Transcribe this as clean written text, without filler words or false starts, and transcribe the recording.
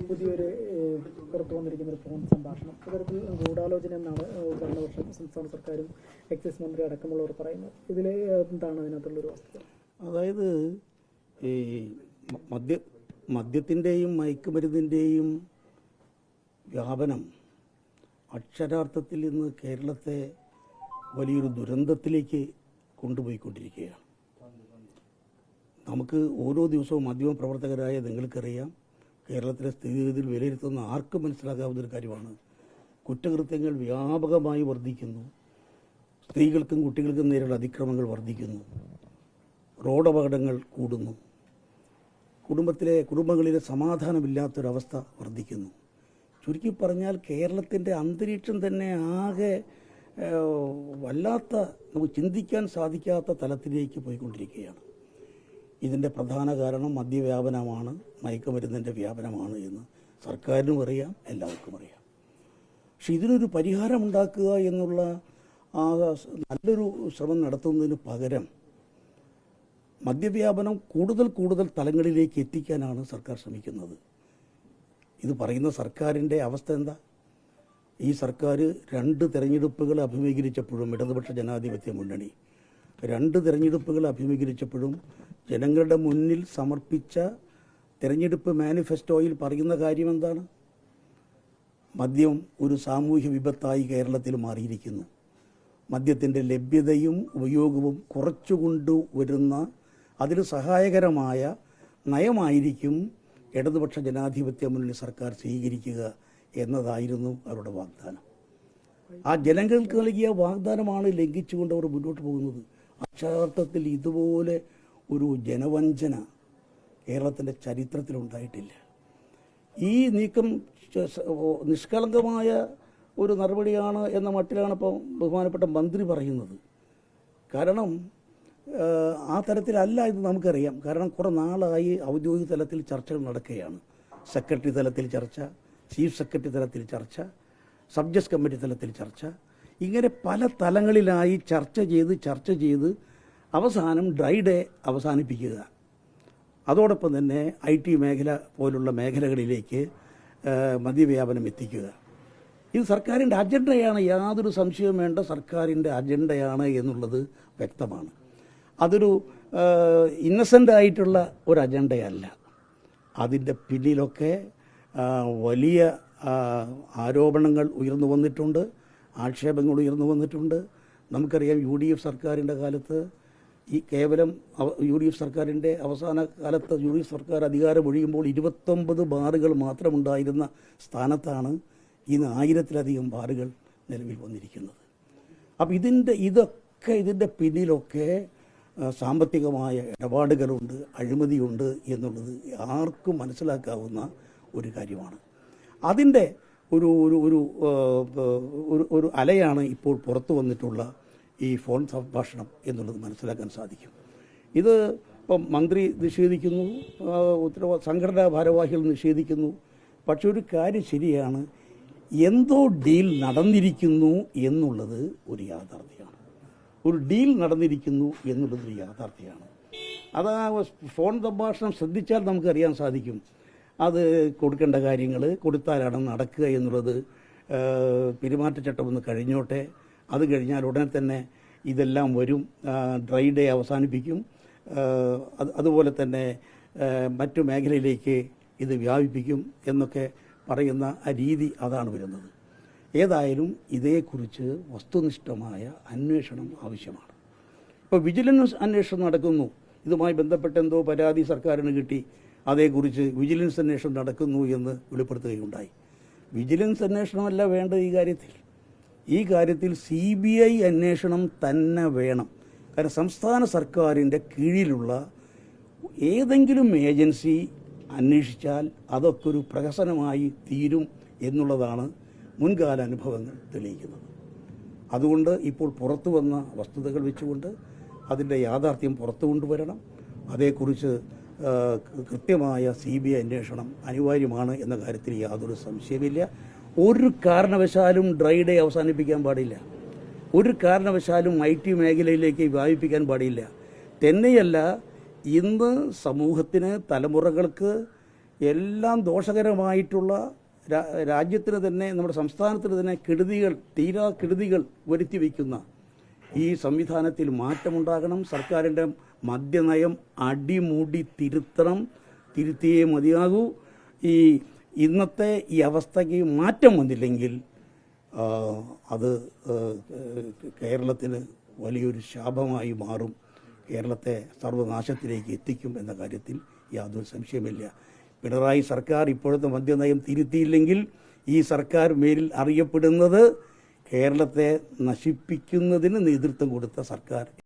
പുതിയൊരു പുറത്തു വന്നിരിക്കുന്ന ഒരു ഫോൺ സംഭാഷണം അത്തരത്തിൽ ഗൂഢാലോചന എന്നാണ് ഭരണപക്ഷം സംസ്ഥാന സർക്കാരും എക്സൈസ് മന്ത്രി അടക്കമുള്ളവർ പറയുന്നത്. ഇതിൽ എന്താണ് അതിനകത്തുള്ളൊരു വസ്തുത? അതായത് ഈ മദ്യത്തിൻ്റെയും മയക്കുമരുന്നിൻ്റെയും വ്യാപനം അക്ഷരാർത്ഥത്തിൽ ഇന്ന് കേരളത്തെ വലിയൊരു ദുരന്തത്തിലേക്ക് കൊണ്ടുപോയിക്കൊണ്ടിരിക്കുകയാണ്. നമുക്ക് ഓരോ ദിവസവും മാധ്യമപ്രവർത്തകരായ നിങ്ങൾക്കറിയാം, കേരളത്തിലെ സ്ഥിതിഗതിയിൽ വിലയിരുത്തുന്ന ആർക്കും മനസ്സിലാക്കാവുന്ന ഒരു കാര്യമാണ്. കുറ്റകൃത്യങ്ങൾ വ്യാപകമായി വർദ്ധിക്കുന്നു, സ്ത്രീകൾക്കും കുട്ടികൾക്കും നേരെയുള്ള അതിക്രമങ്ങൾ വർദ്ധിക്കുന്നു, റോഡ് അപകടങ്ങൾ കൂടുന്നു, കുടുംബങ്ങളിലെ സമാധാനമില്ലാത്തൊരവസ്ഥ വർദ്ധിക്കുന്നു. ചുരുക്കി പറഞ്ഞാൽ കേരളത്തിൻ്റെ അന്തരീക്ഷം തന്നെ ആകെ വല്ലാത്ത, നമുക്ക് ചിന്തിക്കാൻ സാധിക്കാത്ത തലത്തിലേക്ക് പോയിക്കൊണ്ടിരിക്കുകയാണ്. ഇതിൻ്റെ പ്രധാന കാരണം മദ്യവ്യാപനമാണ്, മയക്കുമരുന്നിൻ്റെ വ്യാപനമാണ് എന്ന് സർക്കാരിനും അറിയാം, എല്ലാവർക്കും അറിയാം. പക്ഷെ ഇതിനൊരു പരിഹാരമുണ്ടാക്കുക എന്നുള്ള നല്ലൊരു ശ്രമം നടത്തുന്നതിന് പകരം മദ്യവ്യാപനം കൂടുതൽ തലങ്ങളിലേക്ക് എത്തിക്കാനാണ് സർക്കാർ ശ്രമിക്കുന്നത്. ഇത് പറയുന്ന സർക്കാരിൻ്റെ അവസ്ഥ എന്താ? ഈ സർക്കാർ 2 തെരഞ്ഞെടുപ്പുകൾ അഭിമുഖീകരിച്ചപ്പോഴും, ഇടതുപക്ഷ ജനാധിപത്യ മുന്നണി 2 തെരഞ്ഞെടുപ്പുകൾ അഭിമുഖീകരിച്ചപ്പോഴും ജനങ്ങളുടെ മുന്നിൽ സമർപ്പിച്ച തെരഞ്ഞെടുപ്പ് മാനിഫെസ്റ്റോയിൽ പറയുന്ന കാര്യം എന്താണ്? മദ്യം ഒരു സാമൂഹ്യ വിപത്തായി കേരളത്തിൽ മാറിയിരിക്കുന്നു, മദ്യത്തിൻ്റെ ലഭ്യതയും ഉപയോഗവും കുറച്ചുകൊണ്ടുവരുന്ന അതിന് സഹായകരമായ നയമായിരിക്കും ഇടതുപക്ഷ ജനാധിപത്യ മുന്നണി സർക്കാർ സ്വീകരിക്കുക എന്നതായിരുന്നു അവരുടെ വാഗ്ദാനം. ആ ജനങ്ങൾക്ക് നൽകിയ വാഗ്ദാനമാണ് ലംഘിച്ചുകൊണ്ട് അവർ മുന്നോട്ട് പോകുന്നത്. അക്ഷരാർത്ഥത്തിൽ ഇതുപോലെ ഒരു ജനവഞ്ചന കേരളത്തിൻ്റെ ചരിത്രത്തിലുണ്ടായിട്ടില്ല. ഈ നീക്കം നിഷ്കളങ്കമായ ഒരു നടപടിയാണ് എന്ന മട്ടിലാണ് ഇപ്പോൾ ബഹുമാനപ്പെട്ട മന്ത്രി പറയുന്നത്. കാരണം ആ തരത്തിലല്ല ഇത് നമുക്കറിയാം. കാരണം കുറേ നാളായി ഔദ്യോഗിക തലത്തിൽ ചർച്ചകൾ നടക്കുകയാണ്. സെക്രട്ടറി തലത്തിൽ ചർച്ച, ചീഫ് സെക്രട്ടറി തലത്തിൽ ചർച്ച, സബ് ജഡ്ജ് കമ്മിറ്റി തലത്തിൽ ചർച്ച, ഇങ്ങനെ പല തലങ്ങളിലായി ചർച്ച ചെയ്ത് അവസാനം ഡ്രൈ ഡേ അവസാനിപ്പിക്കുക. അതോടൊപ്പം തന്നെ IT മേഖല പോലുള്ള മേഖലകളിലേക്ക് മദ്യവ്യാപനം എത്തിക്കുക. ഇത് സർക്കാരിൻ്റെ അജണ്ടയാണ്, യാതൊരു സംശയവും വേണ്ട, സർക്കാരിൻ്റെ അജണ്ടയാണ് എന്നുള്ളത് വ്യക്തമാണ്. അതൊരു ഇന്നസെൻ്റ് ആയിട്ടുള്ള ഒരു അജണ്ടയല്ല. അതിൻ്റെ പിന്നിലൊക്കെ വലിയ ആരോപണങ്ങൾ ഉയർന്നു വന്നിട്ടുണ്ട്, ആക്ഷേപങ്ങൾ ഉയർന്നു വന്നിട്ടുണ്ട്. നമുക്കറിയാം, UDF സർക്കാരിൻ്റെ കാലത്ത് കേവലം UDF സർക്കാരിൻ്റെ അവസാന കാലത്ത് UDF സർക്കാർ അധികാരമൊഴിയുമ്പോൾ 29 ബാറുകൾ മാത്രമുണ്ടായിരുന്ന സ്ഥാനത്താണ് ഇന്ന് 1000-ലധികം ബാറുകൾ നിലവിൽ വന്നിരിക്കുന്നത്. അപ്പം ഇതിൻ്റെ പിന്നിലൊക്കെ സാമ്പത്തികമായ ഇടപാടുകളുണ്ട്, അഴിമതിയുണ്ട് എന്നുള്ളത് ആർക്കും മനസ്സിലാക്കാവുന്ന ഒരു കാര്യമാണ്. അതിൻ്റെ ഒരു അലയാണ് ഇപ്പോൾ പുറത്തു വന്നിട്ടുള്ള ഈ ഫോൺ സംഭാഷണം എന്നുള്ളത് മനസ്സിലാക്കാൻ സാധിക്കും. ഇത് ഇപ്പം മന്ത്രി നിഷേധിക്കുന്നു, സംഘടനാ ഭാരവാഹികൾ നിഷേധിക്കുന്നു. പക്ഷെ ഒരു കാര്യം ശരിയാണ്, എന്തോ ഡീൽ നടന്നിരിക്കുന്നു എന്നുള്ളത് ഒരു യാഥാർത്ഥ്യമാണ്. ഒരു ഡീൽ നടന്നിരിക്കുന്നു എന്നുള്ളത് ഒരു യാഥാർത്ഥ്യമാണ്. അത് ഫോൺ സംഭാഷണം ശ്രദ്ധിച്ചാൽ നമുക്കറിയാൻ സാധിക്കും. അത് കൊടുക്കേണ്ട കാര്യങ്ങൾ കൊടുത്താലാണ് നടക്കുക എന്നുള്ളത്. പെരുമാറ്റച്ചട്ടം ഒന്ന് കഴിഞ്ഞോട്ടെ, അത് കഴിഞ്ഞാൽ ഉടനെ തന്നെ ഇതെല്ലാം വരും, ഡ്രൈ ഡേ അവസാനിപ്പിക്കും, അതുപോലെ തന്നെ മറ്റു മേഖലയിലേക്ക് ഇത് വ്യാപിപ്പിക്കും എന്നൊക്കെ പറയുന്ന ആ രീതി അതാണ് വരുന്നത്. ഏതായാലും ഇതേക്കുറിച്ച് വസ്തുനിഷ്ഠമായ അന്വേഷണം ആവശ്യമാണ്. ഇപ്പോൾ വിജിലൻസ് അന്വേഷണം നടക്കുന്നു, ഇതുമായി ബന്ധപ്പെട്ട എന്തോ പരാതി സർക്കാരിന് കിട്ടി, അതേക്കുറിച്ച് വിജിലൻസ് അന്വേഷണം നടക്കുന്നു എന്ന് വെളിപ്പെടുത്തുകയുണ്ടായി. വിജിലൻസ് അന്വേഷണമല്ല വേണ്ടത് ഈ കാര്യത്തിൽ CBI അന്വേഷണം തന്നെ വേണം. കാരണം സംസ്ഥാന സർക്കാരിൻ്റെ കീഴിലുള്ള ഏതെങ്കിലും ഏജൻസി അന്വേഷിച്ചാൽ അതൊക്കെ ഒരു പ്രഹസനമായി തീരും എന്നുള്ളതാണ് മുൻകാല അനുഭവങ്ങൾ തെളിയിക്കുന്നത്. അതുകൊണ്ട് ഇപ്പോൾ പുറത്തു വന്ന വസ്തുതകൾ വെച്ചുകൊണ്ട് അതിൻ്റെ യാഥാർത്ഥ്യം പുറത്തു കൊണ്ടുവരണം. അതേക്കുറിച്ച് കൃത്യമായ CBI അന്വേഷണം അനിവാര്യമാണ് എന്ന കാര്യത്തിൽ യാതൊരു സംശയമില്ല. ഒരു കാരണവശാലും ഡ്രൈ ഡേ അവസാനിപ്പിക്കാൻ പാടില്ല, ഒരു കാരണവശാലും IT മേഖലയിലേക്ക് വ്യാപിപ്പിക്കാൻ പാടില്ല. തന്നെയല്ല, ഇന്ന് സമൂഹത്തിന്, തലമുറകൾക്ക് എല്ലാം ദോഷകരമായിട്ടുള്ള രാജ്യത്തിന് തന്നെ നമ്മുടെ സംസ്ഥാനത്തിന് തന്നെ തീരാ കെടുതികൾ വരുത്തി വയ്ക്കുന്ന ഈ സംവിധാനത്തിൽ മാറ്റമുണ്ടാകണം. സർക്കാരിൻ്റെ മദ്യനയം അടിമുടി തിരുത്തിയേ മതിയാകൂ. ഇന്നത്തെ ഈ അവസ്ഥയ്ക്ക് മാറ്റം വന്നില്ലെങ്കിൽ അത് കേരളത്തിന് വലിയൊരു ശാപമായി മാറും, കേരളത്തെ സർവനാശത്തിലേക്ക് എത്തിക്കും എന്ന കാര്യത്തിൽ യാതൊരു സംശയമില്ല. പിണറായി സർക്കാർ ഇപ്പോഴത്തെ മദ്യനയം തിരുത്തിയില്ലെങ്കിൽ ഈ സർക്കാർ മേലിൽ അറിയപ്പെടുന്നത് കേരളത്തെ നശിപ്പിക്കുന്നതിന് നേതൃത്വം കൊടുത്ത സർക്കാർ